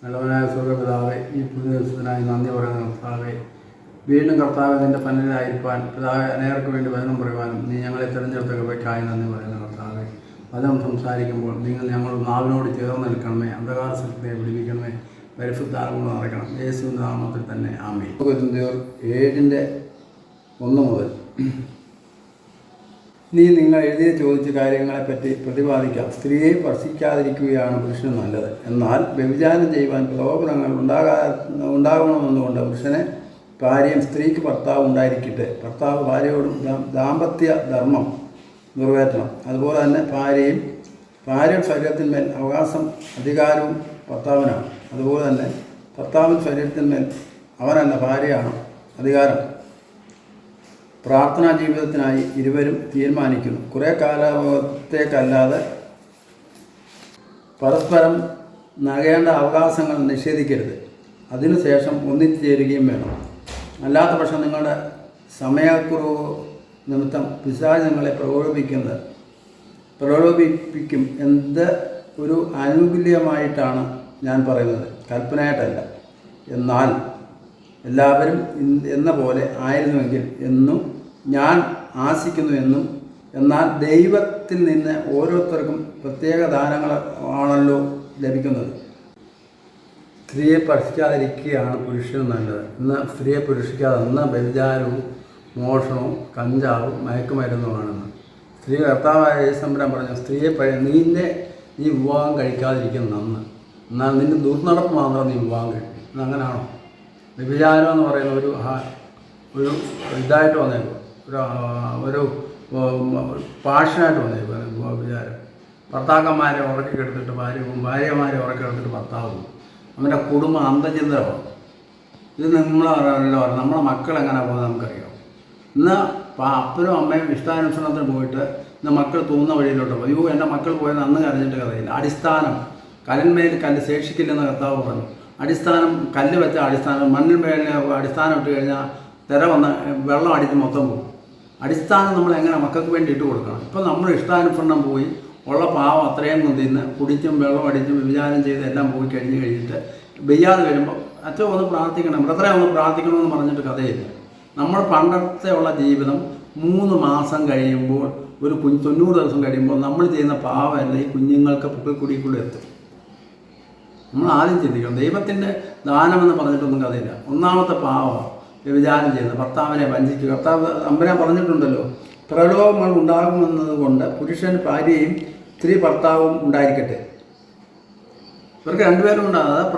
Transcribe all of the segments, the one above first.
നല്ലവനായ സ്വർഗ്ഗപിതാവേ, ഈ പുതിയ ദിവസത്തിനായി നന്ദി പറയുന്ന കർത്താവേ, വീണ്ടും കർത്താവെ നിൻ്റെ പന്നിലായിരിക്കാൻ പിതാവെ അനേർക്ക് വേണ്ടി വചനം പറയുവാനും നീ ഞങ്ങളെ തിരഞ്ഞെടുത്ത കൃപയ്ക്കായി നന്ദി പറയുന്ന കർത്താവെ, വചനം സംസാരിക്കുമ്പോൾ നിങ്ങൾ ഞങ്ങൾ നാവിനോട് ചേർന്ന് നിൽക്കണമേ, അന്ധകാര ശക്തിയെ വിടുവിക്കണമേ, പരിശുദ്ധാത്മാവ് നിറയ്ക്കണം. യേശുവിൻ്റെ നാമത്തിൽ തന്നെ ആമേൻ. 7:1 മുതൽ നീ നിങ്ങൾ എഴുതി ചോദിച്ച കാര്യങ്ങളെപ്പറ്റി പ്രതിപാദിക്കാം. സ്ത്രീയെ സ്പർശിക്കാതിരിക്കുകയാണ് പുരുഷന് നല്ലത്. എന്നാൽ വ്യഭിചാരം ചെയ്യുവാൻ പ്രലോഭനങ്ങൾ ഉണ്ടാകണമെന്നുകൊണ്ട് പുരുഷനെ ഭാര്യയും സ്ത്രീക്ക് ഭർത്താവ് ഉണ്ടായിരിക്കട്ടെ. ഭർത്താവ് ഭാര്യയോടും ദാമ്പത്യ ധർമ്മം നിറവേറ്റണം. അതുപോലെ തന്നെ ഭാര്യയുടെ ശരീരത്തിന്മേൽ അവകാശം അധികാരവും ഭർത്താവിനാണ്. അതുപോലെ തന്നെ ഭർത്താവിൻ്റെ ശരീരത്തിന്മേൽ അവനല്ല ഭാര്യയാണ് അധികാരം. പ്രാർത്ഥനാ ജീവിതത്തിനായി ഇരുവരും തീരുമാനിക്കുന്നു. കുറേ കാലത്തേക്കല്ലാതെ പരസ്പരം നൽകേണ്ട അവകാശങ്ങൾ നിഷേധിക്കരുത്. അതിനുശേഷം ഒന്നിച്ചു ചേരുകയും വേണം. അല്ലാത്ത പക്ഷം നിങ്ങളുടെ സമയക്കുറവ് നിമിത്തം പിശാച് നിങ്ങളെ പ്രലോഭിപ്പിക്കും. എന്ത് ഒരു ആനുകൂല്യമായിട്ടാണ് ഞാൻ പറയുന്നത്, കൽപ്പനയായിട്ടല്ല. എന്നാൽ എല്ലാവരും എന്ന പോലെ ആയിരുന്നുവെങ്കിൽ എന്നും ഞാൻ ആശിക്കുന്നു എന്നും. എന്നാൽ ദൈവത്തിൽ നിന്ന് ഓരോരുത്തർക്കും പ്രത്യേക ദാനങ്ങളാണല്ലോ ലഭിക്കുന്നത്. സ്ത്രീയെ സ്പർശിക്കാതിരിക്കുകയാണ് പുരുഷന് നല്ലത്. ഇന്ന് സ്ത്രീയെ സ്പർശിക്കാതെ വ്യഭിചാരവും മോഷണവും കഞ്ചാവും മയക്കുമരുന്നുമാണെന്ന് സ്ത്രീ കർത്താവായ യേശുദമ്പുരാൻ പറഞ്ഞു, സ്ത്രീയെ നീ വിവാഹം കഴിക്കാതിരിക്കുന്ന നന്ന്. എന്നാൽ നിന്റെ ദുർനടപ്പ് മാത്രം നീ വിവാഹം കഴിക്കും. ഇന്നങ്ങനാണോ? വ്യഭിചാരം എന്ന് പറയുന്ന ഒരു ഇതായിട്ട് വന്നേക്കും, ഒരു പാഷനായിട്ട് വന്നേക്കും വ്യഭിചാരം. ഭർത്താക്കന്മാരെ ഉറക്കിക്കെടുത്തിട്ട് ഭാര്യമാരെ ഉറക്കിക്കെടുത്തിട്ട് ഭർത്താവും അവൻ്റെ കുടുംബം അന്തചിന്തമാണ്. ഇത് നമ്മളല്ല പറഞ്ഞു. നമ്മളെ മക്കൾ എങ്ങനെ പോകുന്നത് നമുക്കറിയാം. ഇന്ന് അപ്പനും അമ്മയും ഇഷ്ടാനുസരണത്തിന് പോയിട്ട് ഇന്ന് മക്കൾ തോന്നുന്ന വഴിയിലോട്ട് പോകും. അയ്യോ എൻ്റെ മക്കൾ പോയത് അന്ന് കരഞ്ഞിട്ട് കഥയില്ല. അടിസ്ഥാനം കല്ലിന്മേൽ കല്ല് ശേഷിക്കില്ലെന്ന് കർത്താവ് പറഞ്ഞു. അടിസ്ഥാനം കല്ല് വെച്ച അടിസ്ഥാനം മണ്ണിൽ മേലെ അടിസ്ഥാനം ഇട്ട് കഴിഞ്ഞാൽ തിര വന്ന് വെള്ളം അടിച്ച് മൊത്തം പോകും. അടിസ്ഥാനം നമ്മൾ എങ്ങനെ മക്കൾക്ക് വേണ്ടി ഇട്ട് കൊടുക്കണം. ഇപ്പം നമ്മൾ ഇഷ്ടാനുസരണം പോയി ഉള്ള പാവം അത്രയും തിന്ന് കുടിച്ചും വെള്ളം അടിച്ചും വിചാരം ചെയ്ത് എല്ലാം പോയി കഴിഞ്ഞിട്ട് വെയ്യാതെ വരുമ്പോൾ അച്ഛൻ ഒന്ന് പ്രാർത്ഥിക്കണം, ബ്രദറെ ഒന്ന് പ്രാർത്ഥിക്കണമെന്ന് പറഞ്ഞിട്ട് കഥയില്ല. നമ്മൾ പണ്ടത്തെ ഉള്ള ജീവിതം 3 മാസം കഴിയുമ്പോൾ 90 ദിവസം കഴിയുമ്പോൾ നമ്മൾ ചെയ്യുന്ന പാവമല്ല ഈ കുഞ്ഞുങ്ങൾക്ക് പുക്കിൾക്കുടിക്കുള്ളിൽ എത്തും. നമ്മൾ ആദ്യം ചിന്തിക്കണം. ദൈവത്തിൻ്റെ ദാനമെന്ന് പറഞ്ഞിട്ടൊന്നും കഥയില്ല. ഒന്നാമത്തെ പാവമാണ് വ്യഭിചാരം ചെയ്യുന്നത്, ഭർത്താവിനെ വഞ്ചിക്കുക. കർത്താവ് അമ്പരാൻ പറഞ്ഞിട്ടുണ്ടല്ലോ, പ്രലോഭങ്ങൾ ഉണ്ടാകുമെന്നതുകൊണ്ട് പുരുഷൻ ഭാര്യയും സ്ത്രീ ഭർത്താവും ഉണ്ടായിരിക്കട്ടെ. ഇവർക്ക് രണ്ടുപേരും ഉണ്ടാകും. അതായത്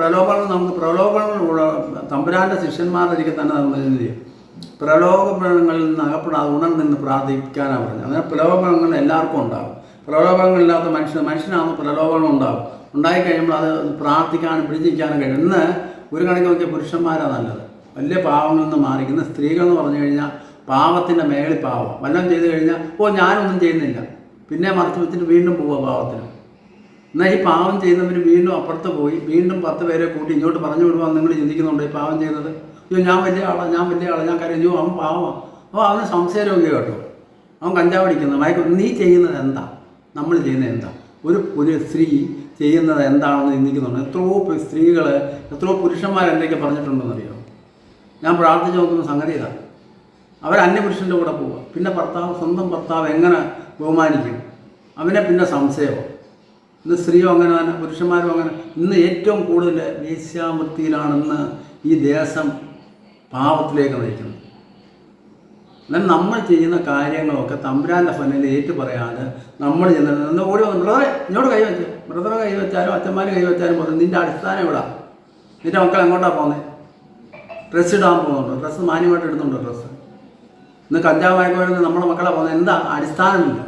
പ്രലോഭനങ്ങൾ തമ്പുരാൻ്റെ ശിഷ്യന്മാരിലേക്ക് തന്നെ നമ്മൾ ചെയ്യും. പ്രലോഭനങ്ങളിൽ നിന്ന് അകപ്പെടാതെ ഉണർന്ന് നിന്ന് പ്രാർത്ഥിക്കാനാണ് പറഞ്ഞത്. അങ്ങനെ പ്രലോഭനങ്ങൾ എല്ലാവർക്കും ഉണ്ടാകും. പ്രലോഭനങ്ങളില്ലാത്ത മനുഷ്യനാകുമ്പോൾ പ്രലോഭനം ഉണ്ടാകും. ഉണ്ടായിക്കഴിയുമ്പോൾ അത് പ്രാർത്ഥിക്കാനും പിടിച്ചിരിക്കാനും കഴിയും. ഇന്ന് ഒരു കണക്ക് നോക്കിയ പുരുഷന്മാരാണ് നല്ലത്. വലിയ പാവങ്ങളിൽ നിന്ന് മാറിക്കുന്ന സ്ത്രീകൾ എന്ന് പറഞ്ഞു കഴിഞ്ഞാൽ പാവത്തിൻ്റെ മേളിൽ പാവം. വല്ലതും ചെയ്ത് കഴിഞ്ഞാൽ ഞാനൊന്നും ചെയ്യുന്നില്ല, പിന്നെ മറച്ചു വെച്ചിട്ട് വീണ്ടും പോവുക പാവത്തിന്. എന്നാൽ ഈ പാവം ചെയ്യുന്നവർ വീണ്ടും അപ്പുറത്ത് പോയി വീണ്ടും 10 പേരെ കൂട്ടി ഇങ്ങോട്ട് പറഞ്ഞു വിടുവാൻ നിങ്ങൾ ചിന്തിക്കുന്നുണ്ട്. ഈ പാവം ചെയ്യുന്നത്, ഞാൻ വലിയ ആളാണ്, ഞാൻ കാര്യം അവൻ പാവമാണ്. അവന് സംശയരോഗ്യം കേട്ടോ, അവൻ കഞ്ചാവ് അടിക്കുന്നത് നീ ചെയ്യുന്നത് എന്താ, നമ്മൾ ചെയ്യുന്നത് എന്താ? ഒരു സ്ത്രീ ചെയ്യുന്നത് എന്താണെന്ന് ചിന്തിക്കുന്നുണ്ട്. എത്രയോ പുരുഷന്മാരെന്തൊക്കെ പറഞ്ഞിട്ടുണ്ടെന്നറിയോ? ഞാൻ പ്രാർത്ഥിച്ച് നോക്കുന്ന സംഗതി ഇതാണ്. അവർ അന്യപുരുഷൻ്റെ കൂടെ പോവുക. പിന്നെ സ്വന്തം ഭർത്താവ് എങ്ങനെ ബഹുമാനിക്കും? അവനെ പിന്നെ സംശയമോ? ഇന്ന് സ്ത്രീയോ അങ്ങനെ തന്നെ, പുരുഷന്മാരും അങ്ങനെ. ഇന്ന് ഏറ്റവും കൂടുതൽ വേശ്യാവൃത്തിയിലാണെന്ന് ഈ ദേശം പാപത്തിലേക്ക് നയിക്കുന്നത്. എന്നാൽ നമ്മൾ ചെയ്യുന്ന കാര്യങ്ങളൊക്കെ തമ്പുരാൻ്റെ ഫനിൽ ഏറ്റു പറയാതെ നമ്മൾ ചെയ്യുന്നത് ഓടി വന്ന് ഇങ്ങോട്ട് കൈവച്ച് ബ്രദറെ കൈവച്ചാലും അച്ഛന്മാർ കൈവച്ചാലും പറഞ്ഞു, നിൻ്റെ അടിസ്ഥാനം എവിടാ? നിൻ്റെ മക്കൾ എങ്ങോട്ടാണ് പോകുന്നത്? ഡ്രസ്സ് ഇടാൻ പോകുന്നുണ്ടോ? ഡ്രസ്സ് മാന്യമായിട്ട് ഇടുന്നുണ്ടോ? ഡ്രസ്സ് ഇന്ന് കഞ്ചാവായി വരുന്നത് നമ്മുടെ മക്കളെ പോകുന്നത് എന്താ? അടിസ്ഥാനമില്ല.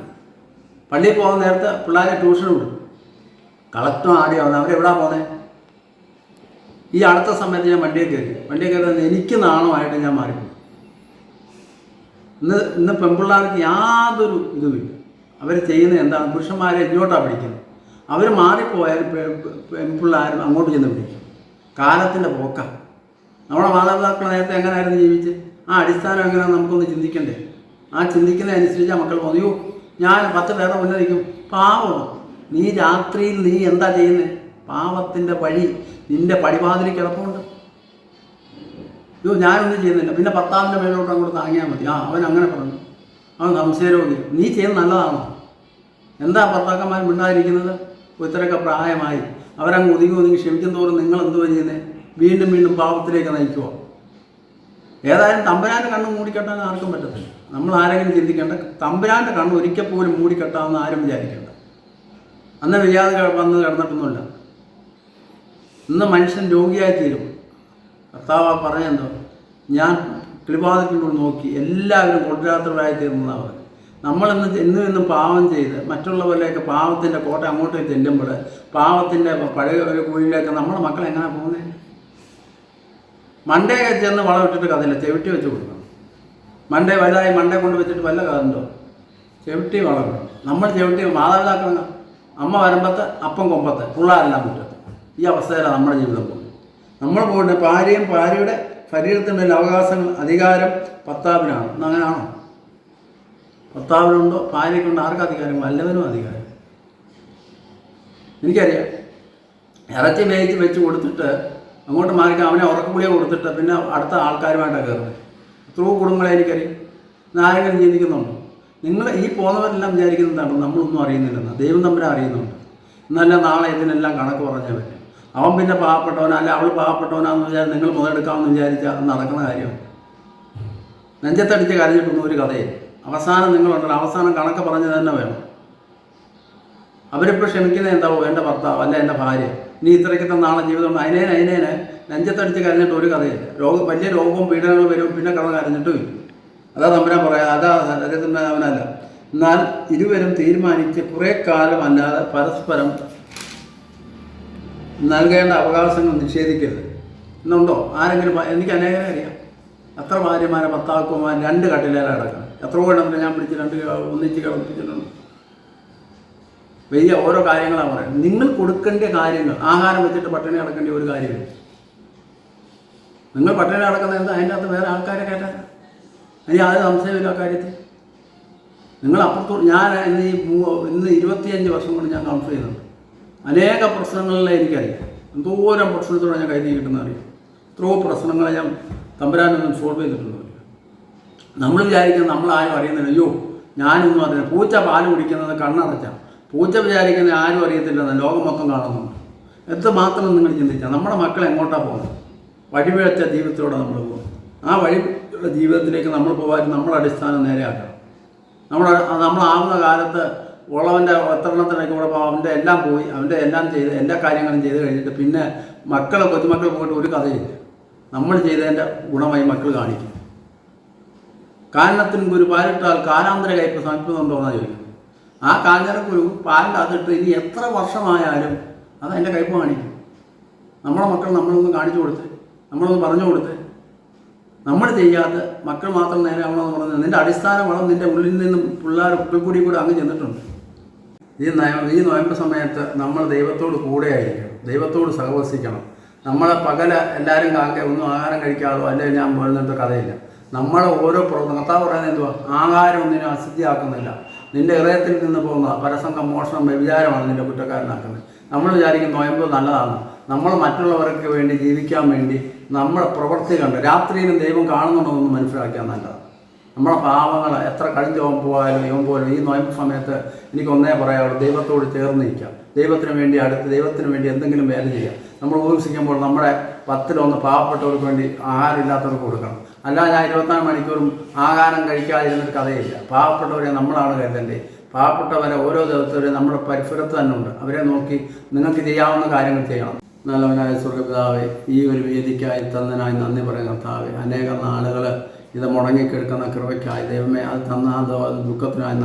പള്ളിയിൽ പോകുന്ന നേരത്തെ പിള്ളേരെ ട്യൂഷൻ വിടും. കളക്ടർ ആദ്യം വന്നത് അവരെവിടാ പോകുന്നത്? ഈ അടുത്ത സമയത്ത് ഞാൻ വണ്ടിയിൽ കയറി എനിക്ക് നാണമായിട്ട് ഞാൻ മാറിപ്പോയി. ഇന്ന് പെൺപിള്ളേർക്ക് യാതൊരു ഇതുമില്ല. അവർ ചെയ്യുന്നത് എന്താണ്? പുരുഷന്മാരെ ഇങ്ങോട്ടാണ് പിടിക്കുന്നത്. അവർ മാറിപ്പോയാൽ പെൺപിള്ളേരും അങ്ങോട്ട് ചെന്ന് പിടിക്കും. കാലത്തിൻ്റെ പോക്കാണ്. നമ്മുടെ മാതാപിതാക്കൾ നേരത്തെ എങ്ങനെയായിരുന്നു ജീവിച്ച്? ആ അടിസ്ഥാനം എങ്ങനെയാണ് നമുക്കൊന്ന് ചിന്തിക്കണ്ടേ? ആ ചിന്തിക്കുന്നതനുസരിച്ച് മക്കൾ പറഞ്ഞു, ഞാൻ 10 പേരെ ഉന്നതിക്കും. പാവം, നീ രാത്രിയിൽ നീ എന്താ ചെയ്യുന്നത്? പാപത്തിൻ്റെ വഴി നിൻ്റെ പടിവാതിൽ കിടപ്പുണ്ട്. അയ്യോ ഞാനൊന്നും ചെയ്യുന്നില്ല, പിന്നെ ഭർത്താവിൻ്റെ മേലോട്ട് അങ്ങോട്ട് താങ്ങിയാൽ മതി. അവൻ അങ്ങനെ പറഞ്ഞു, അവൻ സംശയരോഗി. നീ ചെയ്യുന്നത് നല്ലതാണോ? എന്താ ഭർത്താക്കന്മാർ മിണ്ടാതിരിക്കുന്നത്? ഇത്രയൊക്കെ പ്രായമായി അവരങ്ങ് ഒതുങ്ങി ക്ഷമിക്കും തോറും നിങ്ങൾ എന്തുവാ ചെയ്യുന്നത്? വീണ്ടും വീണ്ടും പാപത്തിലേക്ക് നയിക്കുമോ? ഏതായാലും തമ്പുരാൻ്റെ കണ്ണ് മൂടിക്കെട്ടാൻ ആർക്കും പറ്റത്തില്ല. നമ്മൾ ആരെങ്കിലും ചിന്തിക്കേണ്ട, തമ്പുരാൻ്റെ കണ്ണ് ഒരിക്കൽ പോലും മൂടിക്കെട്ടാമെന്ന് ആരും വിചാരിക്കേണ്ട. അന്ന് വിചാരിച്ച് വന്ന് കിടന്നിട്ടൊന്നുമില്ല. ഇന്ന് മനുഷ്യൻ രോഗിയായി തീരും. കർത്താവ് പറഞ്ഞെന്തോ, ഞാൻ കിളിവാതിൽക്കൂടെ നോക്കി എല്ലാവരും കൊണ്ടുരാത്രരായി തീർന്നതാണ് അവർ. എന്നും പാവം ചെയ്ത് മറ്റുള്ളവരിലേക്ക് പാവത്തിൻ്റെ കോട്ട അങ്ങോട്ടേക്ക് ചെല്ലുമ്പോൾ പാവത്തിൻ്റെ പഴയ ഒരു കുഴിയിലേക്ക് നമ്മുടെ മക്കൾ എങ്ങനെ പോകുന്നത്? മണ്ടേ ചെന്ന് വളമിട്ടിട്ട് കഥയില്ല, ചെവിട്ടി വെച്ച് കൊടുക്കണം. മണ്ടേ വലുതായി മണ്ടേ കൊണ്ട് വെച്ചിട്ട് വല്ല കഥണ്ടോ? ചെവിട്ടി വളമിടണം. നമ്മൾ ചെവിട്ടി മാതാപിതാക്കൾ, അമ്മ വരമ്പത്ത് അപ്പം കൊമ്പത്ത്, പിള്ളേരെല്ലാം മുറ്റത്ത്. ഈ അവസ്ഥയിലാണ് നമ്മുടെ ജീവിതം പോകുന്നത്. നമ്മൾ പോകുന്നത് ഭാര്യയുടെ ശരീരത്തിൻ്റെ അവകാശങ്ങൾ അധികാരം ഭർത്താവിനാണ്. അങ്ങനെയാണോ? ഭർത്താവിനുണ്ടോ ഭാര്യയ്ക്കുണ്ടോ? ആർക്കും അധികാരം? വല്ലവനും അധികാരം. എനിക്കറിയാം, ഇറച്ചി വേവിച്ച് വെച്ച് കൊടുത്തിട്ട് അങ്ങോട്ട് മാറിക്കാൻ അവനെ ഉറക്കപ്പുളിയെ കൊടുത്തിട്ട് പിന്നെ അടുത്ത ആൾക്കാരുമായിട്ടാണ് കയറുന്നത്. എത്രയോ കുടുംബങ്ങളെ എനിക്കറിയാം. ആരെങ്കിലും ചിന്തിക്കുന്നുണ്ടോ? നിങ്ങൾ ഈ പോകുന്നവരെല്ലാം വിചാരിക്കുന്നുണ്ടാണോ നമ്മളൊന്നും അറിയുന്നില്ലെന്ന്? ദൈവം തമ്മിൽ അറിയുന്നുണ്ട്. എന്നല്ല നാളെ ഇതിനെല്ലാം കണക്ക് പറഞ്ഞാൽ പറ്റും. അവൻ പിന്നെ പാവപ്പെട്ടവനാ അല്ല അവൾ പാവപ്പെട്ടവനാണെന്ന് വിചാരിച്ചാൽ നിങ്ങൾ മുതലെടുക്കാമെന്ന് വിചാരിച്ചാൽ അത് നടക്കുന്ന കാര്യം. നെഞ്ചത്തടിച്ച് കരഞ്ഞിട്ടൊന്നും ഒരു കഥയില്ല. അവസാനം നിങ്ങളുണ്ടല്ലോ, അവസാനം കണക്ക് പറഞ്ഞ് തന്നെ വേണം. അവരിപ്പോൾ ക്ഷമിക്കുന്നത് എന്താവോ? എൻ്റെ ഭർത്താവ് അല്ല എൻ്റെ ഭാര്യ, ഇനി ഇത്രയ്ക്കത്തെ നാളെ ജീവിതം അതിനേനെ നെഞ്ചത്തടിച്ച് കരഞ്ഞിട്ട് ഒരു കഥയില്ല. വലിയ രോഗവും പീഡനങ്ങൾ വരും, പിന്നെ കഥ കരഞ്ഞിട്ടും ഇല്ല. അതാ തമ്പുരാൻ പറയാം, അതാ അവനല്ല. എന്നാൽ ഇരുവരും തീരുമാനിച്ച് കുറേ കാലം അല്ലാതെ പരസ്പരം നൽകേണ്ട അവകാശങ്ങൾ നിഷേധിക്കരുത്. ഇന്നുണ്ടോ ആരെങ്കിലും? എനിക്ക് അനേകം അറിയാം. എത്ര ഭാര്യമാരെ ഭർത്താക്കന്മാർ 2 കട്ടിലേറെ അടക്കണം. എത്രയോ എണ്ണത്തിൽ ഞാൻ പിടിച്ച് 2 ഒന്നിച്ച് കിടപ്പിച്ചിട്ടുണ്ട്. വലിയ ഓരോ കാര്യങ്ങളാണ് പറയുന്നത്. നിങ്ങൾ കൊടുക്കേണ്ട കാര്യങ്ങൾ, ആഹാരം വെച്ചിട്ട് പട്ടിണി അടക്കേണ്ട ഒരു കാര്യമില്ല. നിങ്ങൾ പട്ടിണി അടക്കുന്നത് എന്താ? അതിൻ്റെ അകത്ത് വേറെ ആൾക്കാരെ കയറ്റാൻ എനിക്ക് യാതൊരു സംശയമില്ല കാര്യത്തിൽ. നിങ്ങൾ അപ്പുറത്തോട് ഞാൻ ഇന്ന് 25 വർഷം കൊണ്ട് ഞാൻ കൗൺസിൽ ചെയ്യുന്നുണ്ട്. അനേക പ്രശ്നങ്ങളിലെ എനിക്കറിയാം. എന്തോരം പ്രശ്നത്തോടെ ഞാൻ കൈ നീട്ടുന്ന അറിയാം. എത്രയോ പ്രശ്നങ്ങളെ ഞാൻ തമ്പുരാനൊന്നും സോൾവ് ചെയ്തിട്ടുണ്ട്. നമ്മൾ വിചാരിക്കുന്നത് നമ്മളാരും അറിയുന്നില്ല. അയ്യോ ഞാനൊന്നും അറിയില്ല. പൂച്ച പാല് കുടിക്കുന്നത് കണ്ണടച്ചാൽ പൂച്ച വിചാരിക്കുന്നത് ആരും അറിയത്തില്ലെന്ന് ലോകം മൊത്തം കാണുന്നുണ്ട്. മാത്രം നിങ്ങൾ ചിന്തിച്ചാൽ നമ്മുടെ മക്കൾ എങ്ങോട്ടാണ് പോകുന്നത്? വഴിപിഴച്ച ജീവിതത്തിലൂടെ നമ്മൾ പോകും. ആ വഴിപിഴച്ച ജീവിതത്തിലേക്ക് നമ്മൾ പോകാൻ നമ്മുടെ അടിസ്ഥാനം നേരെയാക്കണം. നമ്മളാവുന്ന കാലത്ത് ഉള്ളവൻ്റെ എത്രണ്ണത്തിനൊക്കെ കൂടെ അവൻ്റെ എല്ലാം പോയി, അവൻ്റെ എല്ലാം ചെയ്ത് എല്ലാ കാര്യങ്ങളും ചെയ്ത് കഴിഞ്ഞിട്ട് പിന്നെ കൊച്ചുമക്കൾ പോയിട്ട് ഒരു കഥയില്ല. നമ്മൾ ചെയ്തതിൻ്റെ ഗുണമായി മക്കൾ കാണിക്കും. കാരണത്തിന് ഗുരു പാലിട്ടാൽ കാലാന്തര കയ്പ് സമീപുന്നുണ്ടോ എന്നാണ് ചോദിക്കുന്നത്. ആ കാഞ്ഞിരക്കുരു പാലിൻ്റെ അതിട്ട് ഇനി എത്ര വർഷമായാലും അതതിൻ്റെ കയ്പ് കാണിക്കും. നമ്മുടെ മക്കൾ നമ്മളൊന്ന് കാണിച്ചു കൊടുത്ത്, നമ്മളൊന്ന് പറഞ്ഞു കൊടുത്ത്, നമ്മൾ ചെയ്യാത്ത മക്കൾ മാത്രം നേരെ ആവണമെന്ന് പറഞ്ഞാൽ നിൻ്റെ അടിസ്ഥാന വളം നിൻ്റെ ഉള്ളിൽ നിന്നും ഉൾക്കൂടി കൂടെ അങ്ങ് ചെന്നിട്ടുണ്ട്. ഈ നോയമ്പ് സമയത്ത് നമ്മൾ ദൈവത്തോട് കൂടെ ആയിരിക്കണം, ദൈവത്തോട് സഹവസിക്കണം. നമ്മളെ പകല എല്ലാവരും ഒന്നും ആഹാരം കഴിക്കാതോ അല്ലെങ്കിൽ ഞാൻ പോരുന്നിട്ട് കഥയില്ല. നമ്മളെ ഓരോ കർത്താവ് പറയുന്നത് എന്തുവാ? ആഹാരം ഒന്നിനും അശുദ്ധിയാക്കുന്നില്ല. നിൻ്റെ ഹൃദയത്തിൽ നിന്ന് പോകുന്ന പരസംഗം, മോഷണം, വ്യഭിചാരമാണ് നിൻ്റെ കുറ്റക്കാരനാക്കുന്നത്. നമ്മൾ വിചാരിക്കും നോയമ്പ് നല്ലതാണ്. നമ്മൾ മറ്റുള്ളവർക്ക് വേണ്ടി ജീവിക്കാൻ വേണ്ടി നമ്മുടെ പ്രവൃത്തി കണ്ട് രാത്രിയിലും ദൈവം കാണുന്നുണ്ടോയെന്ന് മനസ്സിലാക്കിയാൽ നല്ലതാണ്. നമ്മളെ പാവങ്ങൾ എത്ര കഴിഞ്ഞ് പോയാലും ഈ നോയമ്പ് സമയത്ത് എനിക്കൊന്നേ പറയാവുള്ളൂ, ദൈവത്തോട് ചേർന്ന് നിൽക്കാം. ദൈവത്തിന് വേണ്ടി എന്തെങ്കിലും വേല ചെയ്യാം. നമ്മൾ ഉപസിക്കുമ്പോൾ നമ്മുടെ 10-1 പാവപ്പെട്ടവർക്ക് വേണ്ടി ആഹാരം ഇല്ലാത്തവർക്ക് കൊടുക്കണം. അല്ലാതെ ഞാൻ 24 മണിക്കൂറും ആഹാരം കഴിക്കാതിരുന്നൊരു കഥയില്ല. പാവപ്പെട്ടവരെ നമ്മളാണ് കരുതേണ്ടത്. പാവപ്പെട്ടവരെ ഓരോ ദിവസവും നമ്മുടെ പരിസരത്ത് തന്നെ ഉണ്ട്. അവരെ നോക്കി നിങ്ങൾക്ക് ചെയ്യാവുന്ന കാര്യങ്ങൾ ചെയ്യണം. നല്ലവനായ സ്വർഗ്ഗപിതാവേ, ഈ ഒരു വേദിക്കായി തന്നതിനായി നന്ദി പറയുന്ന കർത്താവേ, അനേകം നാളുകൾ ഇത് മുടങ്ങിക്കെടുക്കുന്ന കൃപയ്ക്കായി ദൈവമേ, അത് തന്ന ദുഃഖത്തിനായി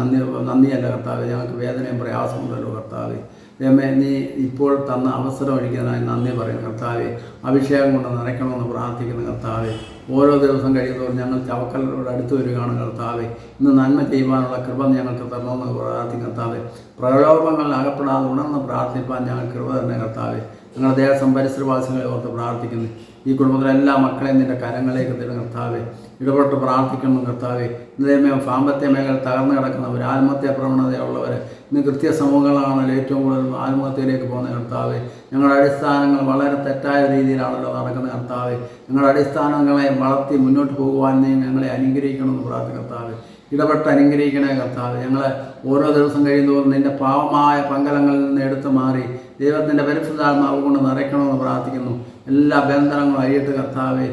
നന്ദിയല്ല കർത്താവേ, ഞങ്ങൾക്ക് വേദനയും പ്രയാസമുണ്ടല്ലോ കർത്താവേ. ദൈവമേ, നീ ഇപ്പോൾ തന്ന അവസരം ഒഴിക്കുന്നതിനായി നന്ദി പറയുന്ന കർത്താവേ, അഭിഷേകം കൊണ്ട് നിറയ്ക്കണമെന്ന് പ്രാർത്ഥിക്കുന്ന കർത്താവേ. ഓരോ ദിവസം കഴിയുന്നതോറും ഞങ്ങൾ ചവക്കലിനോട് അടുത്ത് വരികയാണ് കർത്താവേ. ഇന്ന് നന്മ ചെയ്യുവാനുള്ള കൃപ ഞങ്ങൾക്ക് തരണമെന്ന് പ്രാർത്ഥിക്കുന്ന കർത്താവേ. പ്രലോഭങ്ങളിൽ അകപ്പെടാതെ ഉണർന്ന് പ്രാർത്ഥിപ്പാൻ ഞങ്ങൾ കൃപ തന്നെ കർത്താവേ. ഞങ്ങളുടെ ദേശം പരിസരവാസികളെ ഓർത്ത് പ്രാർത്ഥിക്കുന്നു. ഈ കുടുംബത്തിലെ എല്ലാ മക്കളെയും നിൻ്റെ കരങ്ങളിലേക്ക് തരുന്ന കർത്താവേ. ഇടപെട്ട് പ്രാർത്ഥിക്കണം കർത്താവെ. ഇന്നേ സാമ്പത്തിക മേഖല തകർന്നു കിടക്കുന്നവർ, ആത്മഹത്യാ പ്രവണതയുള്ളവർ, ഇന്ന് കൃത്യസമൂഹങ്ങളാണല്ലോ ഏറ്റവും കൂടുതൽ ആത്മഹത്യയിലേക്ക് പോകുന്ന കർത്താവെ. ഞങ്ങളുടെ അടിസ്ഥാനങ്ങൾ വളരെ തെറ്റായ രീതിയിലാണല്ലോ നടക്കുന്ന കർത്താവെ. ഞങ്ങളുടെ അടിസ്ഥാനങ്ങളെ വളർത്തി മുന്നോട്ട് പോകുവാൻ നീ ഞങ്ങളെ അനുഗ്രഹിക്കണമെന്ന് പ്രാർത്ഥിക്കും കർത്താവെ. ഇടപെട്ട് അനുഗ്രഹിക്കണേ കർത്താവ്. ഞങ്ങളെ ഓരോ ദിവസം കഴിയുന്തോറും നിൻ്റെ പാവമായ പങ്കലങ്ങളിൽ നിന്ന് എടുത്തു മാറി ദൈവത്തിൻ്റെ പരിശുദ്ധാത്മാവ് കൊണ്ട് നിറയ്ക്കണമെന്ന് പ്രാർത്ഥിക്കുന്നു. എല്ലാ ബന്ധനങ്ങളും അരിയിട്ട് കർത്താവെ.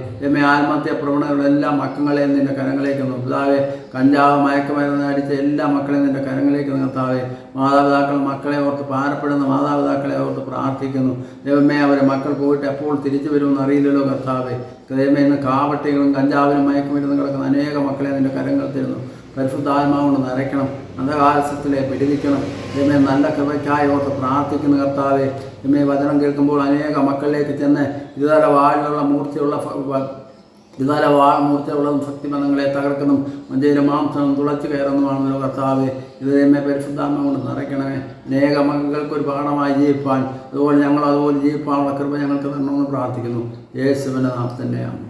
ആത്മഹത്യ പ്രവണതകളെല്ലാം മക്കളെയും നിൻ്റെ കരങ്ങളിലേക്ക് പിതാവെ. കഞ്ചാവ് മയക്കുമരുന്ന് അടിച്ച എല്ലാ മക്കളെയും നിൻ്റെ കരങ്ങളിലേക്ക് നിർത്താവെ. മാതാപിതാക്കൾ മക്കളെ ഓർത്ത് ഭാരപ്പെടുന്ന മാതാപിതാക്കളെ ഓർത്ത് പ്രാർത്ഥിക്കുന്നു. ദൈവമേ, അവരെ മക്കൾ പോയിട്ട് എപ്പോൾ തിരിച്ചു വരുമെന്ന് അറിയില്ലല്ലോ കർത്താവെ. ദൈവമേ, ഇന്ന് കാവട്ടികളും കഞ്ചാവിനും മയക്കുമരുന്ന് കിടക്കുന്ന അനേക മക്കളെ നിൻ്റെ കരങ്ങൾ തരുന്നു. പരിശുദ്ധാത്മാവ് കൊണ്ട് നിറയ്ക്കണം, അന്ധകാലത്തിലെ പിടിവിക്കണം. ദൈവമേ, നല്ല കൃപയ്ക്കായി ഓർത്ത് പ്രാർത്ഥിക്കുന്ന കർത്താവെ. ദൈവമേ, വചനം കേൾക്കുമ്പോൾ അനേക മക്കളിലേക്ക് ചെന്ന് ഇതുതല മൂർച്ചയുള്ളതും ശക്തിബന്ധങ്ങളെ തകർക്കുന്നതും മഞ്ചയിലെ മാംസം തുളച്ചു കയറുന്നതാണെന്നല്ലോ കർത്താവെ. ഇത് ദൈവമേ, പരിശുദ്ധാത്മാവ് കൊണ്ട് നിറയ്ക്കണമേ. അനേക മക്കൾക്കൊരു പാഠമായി ജീവിപ്പാൻ, അതുപോലെ ഞങ്ങൾ അതുപോലെ ജീവിപ്പാനുള്ള കൃപ ഞങ്ങൾക്ക് തരണമെന്ന് പ്രാർത്ഥിക്കുന്നു. യേശുവിൻ്റെ നാമത്തിൽ തന്നെയാണ്.